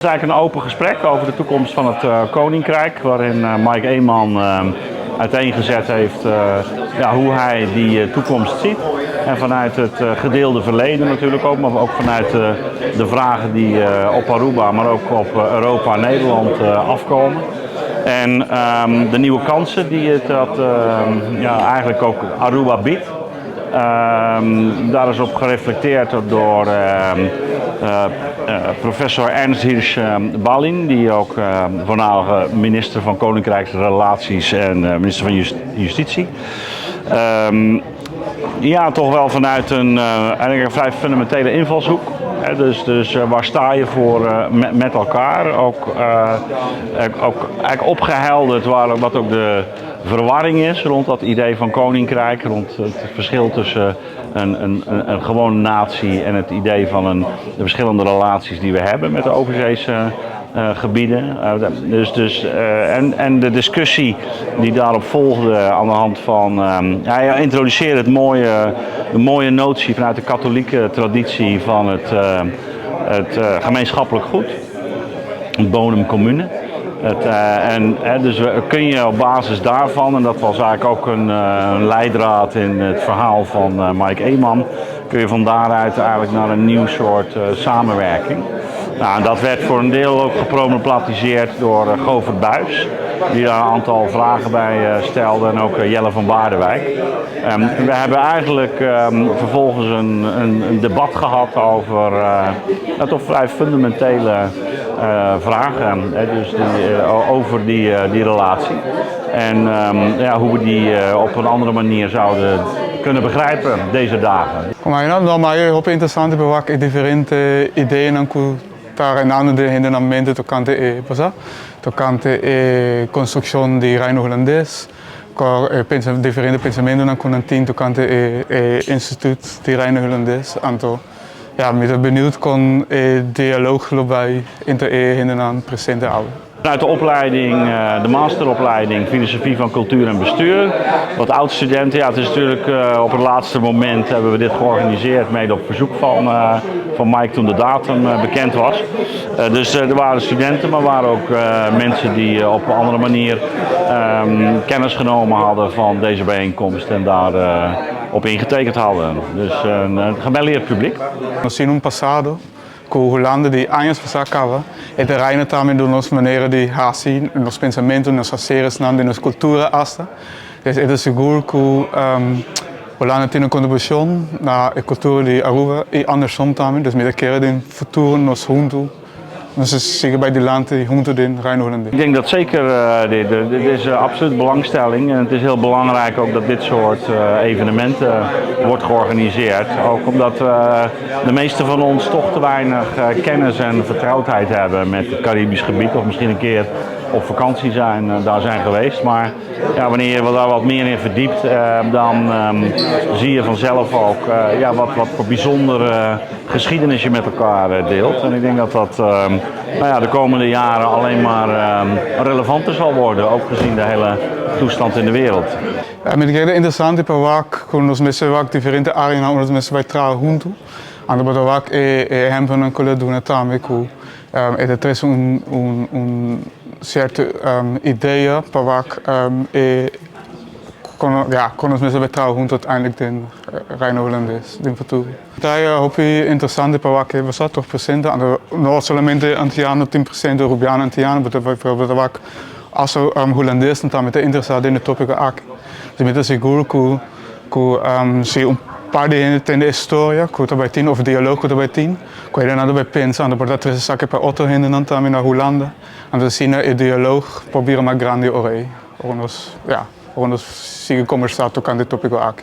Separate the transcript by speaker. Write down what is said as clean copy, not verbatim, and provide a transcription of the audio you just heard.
Speaker 1: Het is eigenlijk een open gesprek over de toekomst van het Koninkrijk, waarin Mike Eeman uiteengezet heeft hoe hij die toekomst ziet. En vanuit het gedeelde verleden natuurlijk ook, maar ook vanuit de vragen die op Aruba, maar ook op Europa en Nederland afkomen. En de nieuwe kansen die het eigenlijk ook Aruba biedt. Daar is op gereflecteerd door professor Ernst Hirsch Ballin, die ook voormalige minister van Koninkrijksrelaties en minister van Justitie. Toch wel vanuit een vrij fundamentele invalshoek. Dus waar sta je voor met elkaar? Ook eigenlijk opgehelderd wat ook de verwarring is rond dat idee van koninkrijk, rond het verschil tussen een gewone natie en het idee van de verschillende relaties die we hebben met de overzeese gebieden. En de discussie die daarop volgde aan de hand van... hij introduceerde de mooie notie vanuit de katholieke traditie van het gemeenschappelijk goed, het bonum commune. Dus kun je op basis daarvan, en dat was eigenlijk ook een leidraad in het verhaal van Mike Eeman, kun je van daaruit eigenlijk naar een nieuw soort samenwerking. Nou, en dat werd voor een deel ook geproblematiseerd door Govert Buys, die daar een aantal vragen bij stelde, en ook Jelle van Baardewijk. We hebben eigenlijk vervolgens een debat gehad over toch vrij fundamentele vragen, dus over die relatie. En hoe we die op een andere manier zouden kunnen begrijpen deze dagen.
Speaker 2: Maar op interessante bewak differente ideeën en culturen de rendimento tocante construção de reino holandês, diferente pensamento com um team tocante instituto de reino holandês. Anto, ik ben benieuwd con dialoog global inter presente oude.
Speaker 1: Vanuit de opleiding, de masteropleiding Filosofie van Cultuur en Bestuur. Wat oud-studenten, het is natuurlijk op het laatste moment hebben we dit georganiseerd, mede op verzoek van Mike toen de datum bekend was. Dus er waren studenten, maar er waren ook mensen die op een andere manier kennis genomen hadden van deze bijeenkomst en daar op ingetekend hadden. Dus een gemêleerd publiek.
Speaker 2: We zien een passado. Com Holanda de anos passava, e de reina também de nossa maneira de raci, nos pensamentos, nos fazeres, de nossa cultura hasta. Dus é seguro que Holanda tem uma contribuição na cultura de Aruba e andersom também, dus met de keren in futuro nos junto. Dus zeker bij die landen junto den Reino Hollandês.
Speaker 1: Ik denk dat zeker, dit is absoluut belangstelling en het is heel belangrijk ook dat dit soort evenementen wordt georganiseerd. Ook omdat de meeste van ons toch te weinig kennis en vertrouwdheid hebben met het Caribisch gebied, of misschien een keer op vakantie daar zijn geweest. Maar wanneer je daar wat meer in verdiept, dan zie je vanzelf ook wat voor bijzondere geschiedenis je met elkaar deelt. En ik denk dat dat de komende jaren alleen maar relevanter zal worden, ook gezien de hele toestand in de wereld.
Speaker 2: Met een interessante bewak, kunnen we met differente areas, omdat we met traag junto. En dat bewak hebben een collega doen het daarmee. Het is een certa ideia para kon ons mensen betrouwen hoe uiteindelijk de Reino Holandês in futuro. Daar hoop ik interessante para que você toch presente, não somente antiano 10% Rubiano antiano, maar bijvoorbeeld als Holandês dan met interessado in de topic aqui. Dus met seguro que se parte de história, que também tem of dialoog também tem, que ele nada vai pensar, na verdade é só que para outro henden também na Holanda, en we zien het dialoog proberen maar grande orei, ons sigue conversar tocando topico aqui.